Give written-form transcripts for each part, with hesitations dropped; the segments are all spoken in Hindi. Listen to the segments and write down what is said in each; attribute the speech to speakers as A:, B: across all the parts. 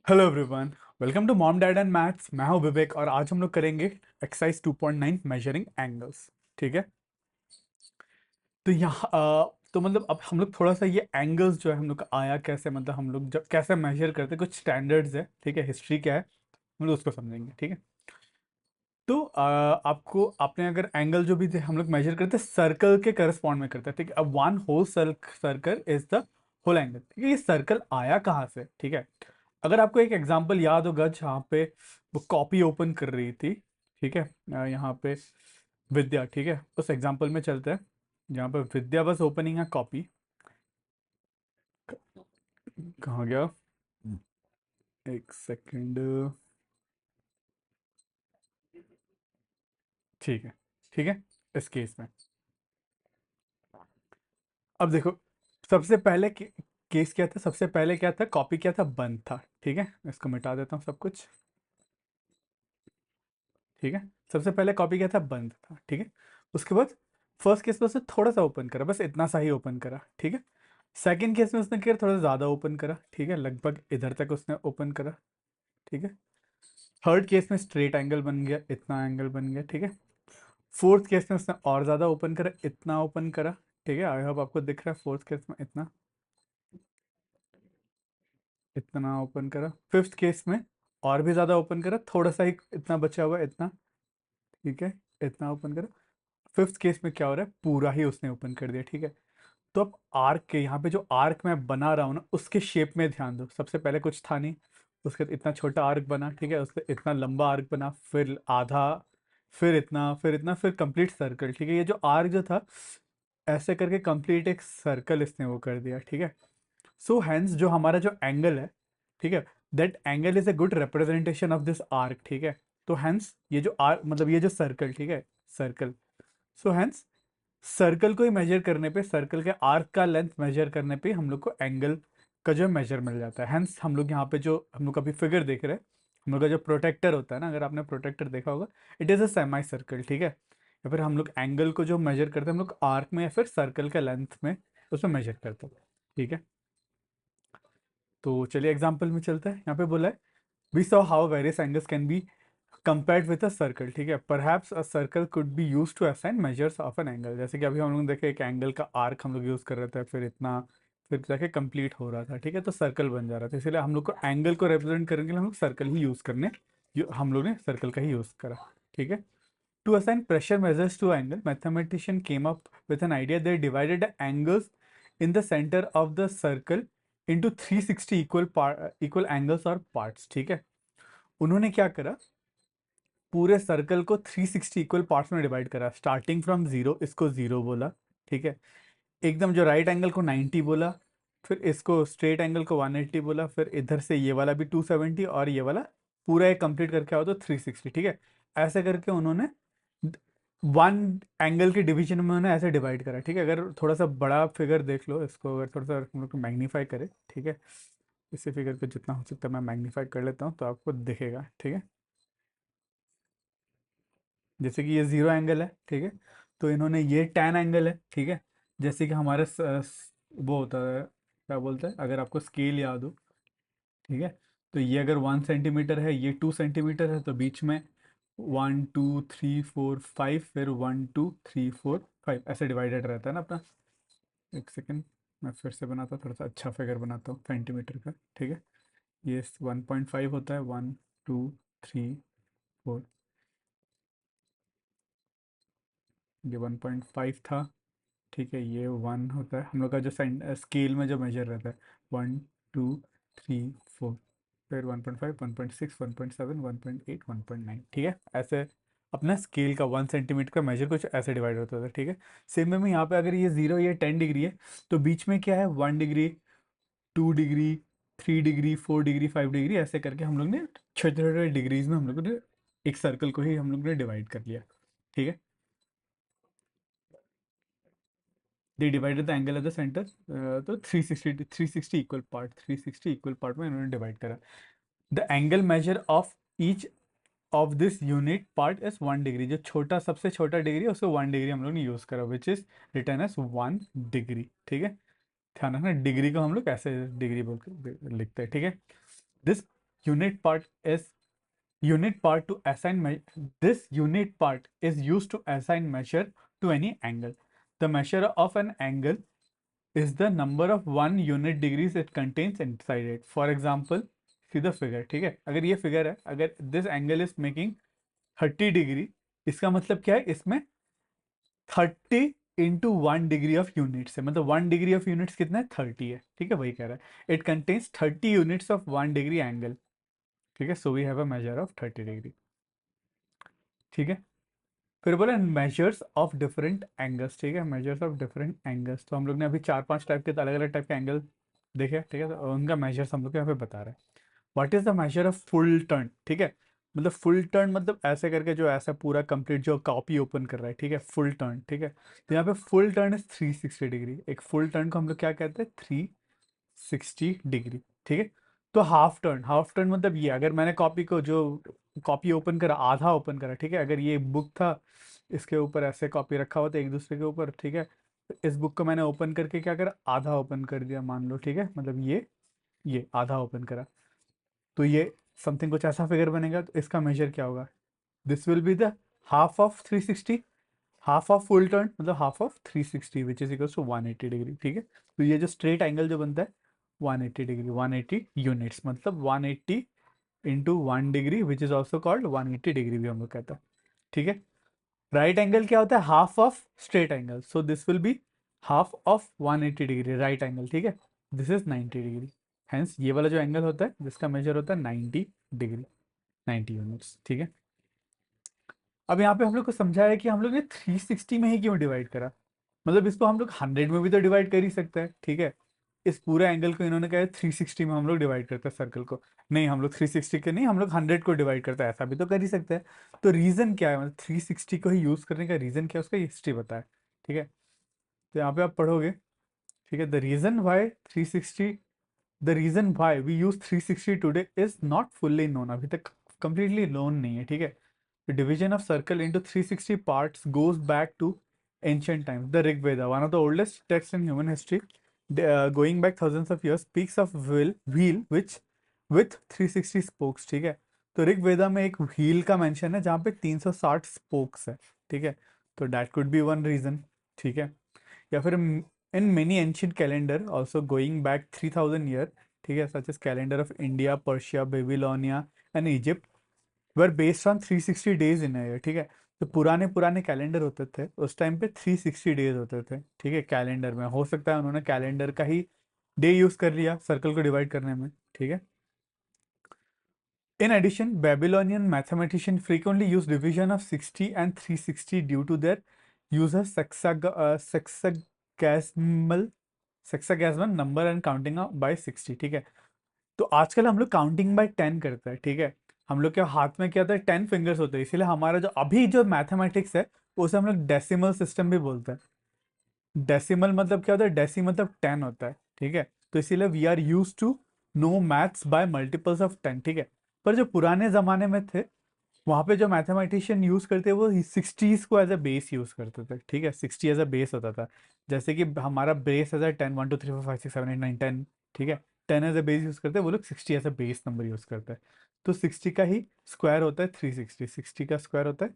A: Hello everyone. Welcome to mom dad and maths. मैं हूं विवेक और आज हम लोग करेंगे एक्सरसाइज 2.9 मेजरिंग एंगल्स। ठीक है। तो यहाँ तो मतलब अब हम लोग थोड़ा सा ये एंगल्स जो है हम लोग का आया कैसे, मतलब हम लोग जब कैसे मेजर करते हैं, कुछ स्टैंडर्ड्स है। ठीक है, हिस्ट्री क्या है हम लोग उसको समझेंगे। ठीक है। तो आपको आपने अगर एंगल जो भी थे हम लोग मेजर करते हैं सर्कल के करस्पॉन्ड में करते हैं। ठीक है। अब one whole circle is the whole angle. ठीक है। ये सर्कल आया कहाँ से? ठीक है। अगर आपको एक एग्जांपल याद होगा जहाँ पे वो कॉपी ओपन कर रही थी। ठीक है। यहाँ पे विद्या। ठीक है, उस एग्जांपल में चलते हैं जहाँ पे विद्या बस ओपनिंग है कॉपी। कहाँ गया? एक सेकंड। ठीक है। ठीक है। इस केस में अब देखो, सबसे पहले केस क्या था? सबसे पहले क्या था? कॉपी क्या था? बंद था। ठीक है, इसको मिटा देता हूँ सब कुछ। ठीक है। सबसे पहले कॉपी क्या था? बंद था। ठीक है। उसके बाद फर्स्ट केस में उसने थोड़ा सा ओपन करा, बस इतना सा ही ओपन करा। ठीक है। सेकंड केस में उसने क्या, थोड़ा सा ज़्यादा ओपन करा। ठीक है, लगभग इधर तक उसने ओपन करा। ठीक है। थर्ड केस में स्ट्रेट एंगल बन गया, इतना एंगल बन गया। ठीक है। फोर्थ केस में उसने और ज़्यादा ओपन करा, इतना ओपन करा। ठीक है, आई होप आपको दिख रहा है। फोर्थ केस में इतना इतना ओपन करा। फिफ्थ केस में और भी ज़्यादा ओपन करा, थोड़ा सा ही इतना बचा हुआ है, इतना। ठीक है, इतना ओपन करा। फिफ्थ केस में क्या हो रहा है? पूरा ही उसने ओपन कर दिया। ठीक है। तो अब आर्क के यहाँ पे जो आर्क मैं बना रहा हूँ ना, उसके शेप में ध्यान दो। सबसे पहले कुछ था नहीं, उसके बाद इतना छोटा आर्क बना। ठीक है, उसके इतना लंबा आर्क बना, फिर आधा, फिर इतना, फिर इतना, फिर कंप्लीट सर्कल। ठीक है, ये जो आर्क जो था ऐसे करके कंप्लीट एक सर्कल इसने वो कर दिया। ठीक है। सो हैंस जो हमारा जो एंगल है, ठीक है, that angle is a good representation of this arc. ठीक है। तो हैंस ये जो आर्क मतलब ये जो सर्कल, ठीक है, सर्कल, सो हैंस सर्कल को ही मेजर करने पे, सर्कल के आर्क का लेंथ मेजर करने पे हम लोग को एंगल का जो मेजर मिल जाता है। हैंस हम लोग यहाँ पे जो हम लोग अभी फिगर देख रहे हैं, हम लोग का जो प्रोटेक्टर होता है ना, अगर आपने प्रोटेक्टर देखा होगा, it is a semi circle. ठीक है। या फिर हम लोग एंगल को जो मेजर करते हैं हम लोग आर्क में या फिर सर्कल के लेंथ में उसमें मेजर करते हैं। ठीक है। तो चलिए एग्जाम्पल में चलते हैं। यहाँ पे बोला है we saw how various angles can be compared with a circle. ठीक है, perhaps a circle could be use to assign measures of an angle. जैसे कि अभी हम लोग देखे एक एंगल का आर्क हम लोग यूज कर रहे थे, फिर इतना, फिर जाके कंप्लीट हो रहा था। ठीक है, तो सर्कल बन जा रहा था, इसलिए हम लोग को एंगल को रिप्रेजेंट करने के लिए हम लोग सर्कल ही यूज करने, हम लोग ने सर्कल का ही यूज करा। ठीक है। To assign pressure measures to angle, mathematician came up with an idea. They divided angles in the centre of the circle into 360 equal angles और पार्ट्स। ठीक है। उन्होंने क्या करा, पूरे सर्कल को 360 इक्वल पार्ट्स में डिवाइड करा। स्टार्टिंग फ्रॉम जीरो, इसको जीरो बोला। ठीक है। एकदम जो राइट एंगल को 90 बोला, फिर इसको स्ट्रेट एंगल को 180 बोला, फिर इधर से ये वाला भी 270 और ये वाला पूरा एक कंप्लीट करके आओ तो 360। ठीक है। ऐसे करके उन्होंने वन एंगल के डिवीजन में उन्होंने ऐसे डिवाइड करा। ठीक है। अगर थोड़ा सा बड़ा फिगर देख लो, इसको अगर थोड़ा सा हम लोग मैग्नीफाई करें, ठीक है, इसी फिगर को जितना हो सकता है मैं मैग्नीफाई कर लेता हूँ तो आपको दिखेगा। ठीक है। जैसे कि ये जीरो एंगल है। ठीक है। तो इन्होंने ये टेन एंगल है। ठीक है। जैसे कि हमारे वो होता है, क्या बोलते हैं, अगर आपको स्केल याद हो। ठीक है। तो ये अगर 1 सेंटीमीटर है, ये 2 सेंटीमीटर है, तो बीच में 1 2 3 4 5, फिर 1 2 3 4 5 ऐसे डिवाइडेड रहता है ना अपना। एक सेकेंड, मैं फिर से बनाता हूँ, थोड़ा सा अच्छा फिगर बनाता हूँ सेंटीमीटर का। ठीक है। ये 1.5 होता है, 1 2 3 4, ये 1.5 था। ठीक है, ये वन होता है हम लोग का जो स्केल में जो मेजर रहता है, 1 2 3 4, फिर 1.5 1.6 1.7 1.8 1.9। ठीक है। ऐसे अपना स्केल का 1 सेंटीमीटर का मेजर कुछ ऐसे डिवाइड होता था। ठीक है। सेम में यहाँ पे अगर ये जीरो, ये 10 डिग्री है, तो बीच में क्या है, 1 degree, 2 degree, 3 degree, 4 degree, 5 degree, ऐसे करके हम लोग ने छोटे छोटे डिग्रीज में हम लोग ने एक सर्कल को ही हम लोग ने डिवाइड कर लिया। ठीक है। They divided the angle at the centre, तो 360 इक्वल पार्ट, 360 इक्वल पार्ट में इन्होंने डिवाइड करा। The angle measure of each of this unit part is 1 degree. जो छोटा, सबसे छोटा डिग्री है उसको 1 डिग्री हम लोग ने यूज करा, which is written as 1 degree. ठीक है। ध्यान रखना, डिग्री को हम लोग ऐसे डिग्री बोल के लिखते हैं। ठीक है। This unit part is unit part to assign this unit part is used to assign measure to any angle. The measure of an angle is the number of one unit degrees it contains inside it. For example, see the figure, ठीक है, अगर ये फिगर है, अगर this angle is making 30 degree, इसका मतलब क्या है, इसमें 30 इंटू 1 डिग्री ऑफ यूनिट्स है, मतलब 1 डिग्री ऑफ यूनिट्स कितना है, 30 है, ठीक है, वही कह रहा है, it contains 30 units of 1 degree angle, ठीक है, so we have a measure of 30 degree, ठीक है। फिर बोला मेजर्स ऑफ डिफरेंट एंगल्स, ठीक है, मेजर्स ऑफ डिफरेंट एंगल्स, तो हम लोग ने अभी 4-5 टाइप के अलग अलग टाइप के एंगल देखे, ठीक है, तो उनका मेजर्स हम लोग यहाँ पे बता रहे हैं। What is the measure of full turn, ठीक है, मतलब फुल टर्न मतलब ऐसे करके जो ऐसा पूरा कंप्लीट जो कॉपी ओपन कर रहा है, ठीक है, फुल टर्न, ठीक है, तो यहाँ पे फुल टर्न इज 360 डिग्री, एक फुल टर्न को हम लोग क्या कहते हैं, 360 डिग्री, ठीक है। तो हाफ टर्न मतलब ये, अगर मैंने कॉपी को जो कॉपी ओपन करा, आधा ओपन करा, ठीक है, अगर ये बुक था, इसके ऊपर ऐसे कॉपी रखा हुआ था एक दूसरे के ऊपर, ठीक है, तो इस बुक को मैंने ओपन करके क्या करा, आधा ओपन कर दिया मान लो, ठीक है, मतलब ये आधा ओपन करा, तो ये समथिंग कुछ ऐसा फिगर बनेगा, तो इसका मेजर क्या होगा, this will be the half of 360, half of full turn मतलब half of 360 which is equals to 180 degree, ठीक है। तो ये जो स्ट्रेट एंगल जो बनता है 180 डिग्री, 180 यूनिट्स मतलब 180 into 1 degree which is also called 180 degree भी हम लोग कहते हैं, ठीक है। राइट एंगल क्या होता है, half of straight angle, so this will be half of 180 degree right angle, ठीक है, दिस इज 90 डिग्री, हेंस ये वाला जो एंगल होता है जिसका मेजर होता है 90 डिग्री, 90 यूनिट्स, ठीक है। अब यहाँ पे हम लोग को समझाया कि हम लोग ने 360 में ही क्यों डिवाइड करा, मतलब इसको हम लोग 100 में भी तो डिवाइड कर ही सकते हैं, ठीक है, इस पूरे एंगल को इन्होंने कहा 360 में हम लोग डिवाइड करते हैं सर्कल को, नहीं हम लोग 360 के नहीं, हम लोग 100 को डिवाइड करते हैं, ऐसा भी तो कर ही सकते हैं। तो रीज़न क्या है, मतलब 360 को ही यूज़ करने का रीज़न क्या है, उसका हिस्ट्री बताए, ठीक है, तो यहाँ पे आप पढ़ोगे, ठीक है, the reason why we use 360 today is not fully known, अभी तक कंप्लीटली नोन नहीं है, ठीक है। The division of circle into 360 parts goes back to ancient times. The Rig Veda, one of the oldest texts in human history, going back thousands of years, speaks of wheel which with 360 spokes, ठीक है। तो ऋग वेदा में एक व्हील का मेंशन है जहाँ पे 360 स्पोक्स है, ठीक है, तो that could be one reason, ठीक है। या फिर in many ancient calendar also going back 3000 year, ठीक है, such as calendar of India, Persia, Babylonia and Egypt were based on 360 days in year, ठीक है। तो पुराने पुराने कैलेंडर होते थे उस टाइम पे 360 डेज होते थे, ठीक है, कैलेंडर में हो सकता है उन्होंने कैलेंडर का ही डे यूज कर लिया सर्कल को डिवाइड करने में, ठीक है। In addition, Babylonian mathematicians frequently use division of 60 and 360 due to their use of sexagasmal number and counting by 60, ठीक है। तो आजकल हम लोग काउंटिंग बाय 10 करते हैं, ठीक है, हम लोग के हाथ में क्या होता है, 10 फिंगर्स होते हैं, इसीलिए हमारा जो अभी जो मैथमेटिक्स है उसे हम लोग डेसिमल सिस्टम भी बोलते हैं। डेसिमल मतलब क्या होता है, डेसी मतलब 10 होता है, ठीक है, तो इसीलिए we are use to know maths by multiples of 10, ठीक है। पर जो पुराने ज़माने में थे वहाँ पे जो मैथमेटिशियन यूज़ करते वो 60s को एज अ बेस यूज़ करते थे, ठीक है, 60 एज अ बेस होता था, जैसे कि हमारा बेस एज अ 10, 1 2 3 4 5 6 7 8 9 10, ठीक है, 10 एज अ बेस यूज़ करते हैं, वो लोग 60 as a base number use करते हैं। तो 60 का ही स्क्वायर होता है 360, 60 का स्क्वायर होता है,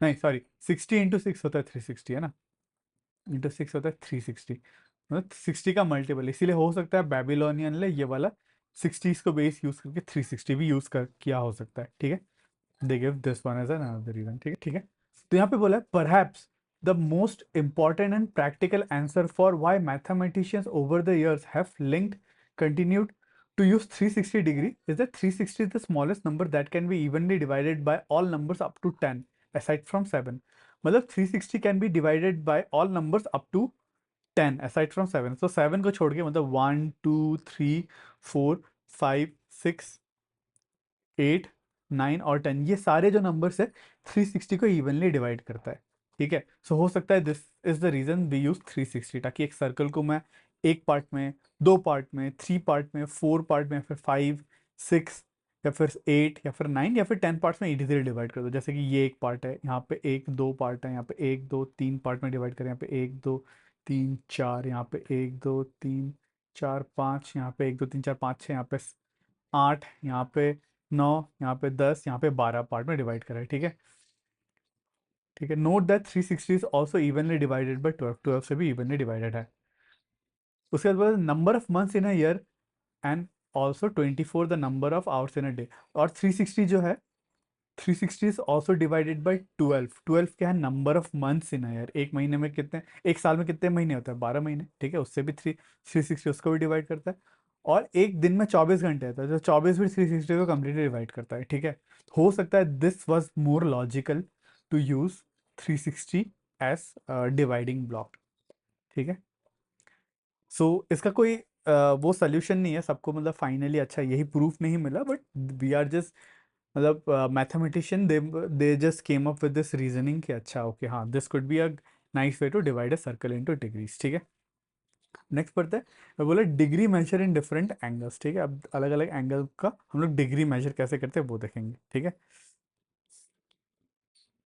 A: नहीं सॉरी, 60 इंटू 6 होता है 360, है ना, इंटू 6 होता है 360, मतलब 60 का मल्टीपल, इसीलिए हो सकता है बेबीलोनियन ने ये वाला 60s को बेस यूज़ करके 360 भी यूज़ कर किया हो सकता है, ठीक है। They give this one as another reason, ठीक है, ठीक है। तो यहाँ पे बोला है perhaps the most important and practical answer for why mathematicians over the years have linked continued to use 360 degree is that 360 is the smallest number that can be evenly divided by all numbers up to 10 aside from 7, मतलब 360 can be divided by all numbers up to 10 aside from 7, so 7 को छोड़ के मतलब 1 2 3 4 5 6 8 9 और 10 ये सारे जो नंबर्स है 360 को इवनली डिवाइड करता है, ठीक है। सो हो सकता है this is the reason we use 360, ताकि एक सर्कल को मैं एक पार्ट में, दो पार्ट में, थ्री पार्ट में, फोर पार्ट में, या फिर 5 6 या फिर 8 या फिर 9 या फिर 10 पार्ट्स में इजीली डिवाइड कर दो, जैसे कि ये एक पार्ट है, यहाँ पे एक दो पार्ट है, यहाँ पे एक दो तीन पार्ट में डिवाइड करें, यहाँ पे एक दो तीन चार, यहाँ पे एक दो तीन चार पाँच, यहाँ पे एक दो तीन चार पाँच छः, यहाँ पे 8, यहाँ पे 9, यहाँ पे 10, यहाँ पे 12 पार्ट में डिवाइड करा है, ठीक है। ठीक है, note that 360 is also evenly divided by 12, 12 से भी इवनली डिवाइडेड है। उसके बाद number of months in a year and also 24 the number of hours in a day. और 360 जो है, 360 इज ऑल्सो डिवाइडेड बाई 12, 12 क्या है, number of months in year. एक महीने में कितने, एक साल में कितने महीने होते हैं, 12 महीने, ठीक है, उससे भी 360 उसको भी डिवाइड करता है। और एक दिन में 24 घंटे आता है, तो 24 भी 360 को कम्प्लीटली डिवाइड करता है, ठीक है। हो सकता है this was more logical to use 360 as dividing block, ठीक है। इसका कोई वो सोल्यूशन नहीं है सबको, मतलब फाइनली अच्छा यही प्रूफ नहीं मिला, बट वी आर जस्ट, मतलब mathematician they just came up with this reasoning कि अच्छा ओके हाँ, this could be a nice way to divide a circle into degrees, ठीक है। नेक्स्ट पढ़ते हैं। मैं बोला degree measure in different angles, ठीक है। अब अलग अलग एंगल का हम लोग डिग्री मेजर कैसे करते हैं वो देखेंगे, ठीक है।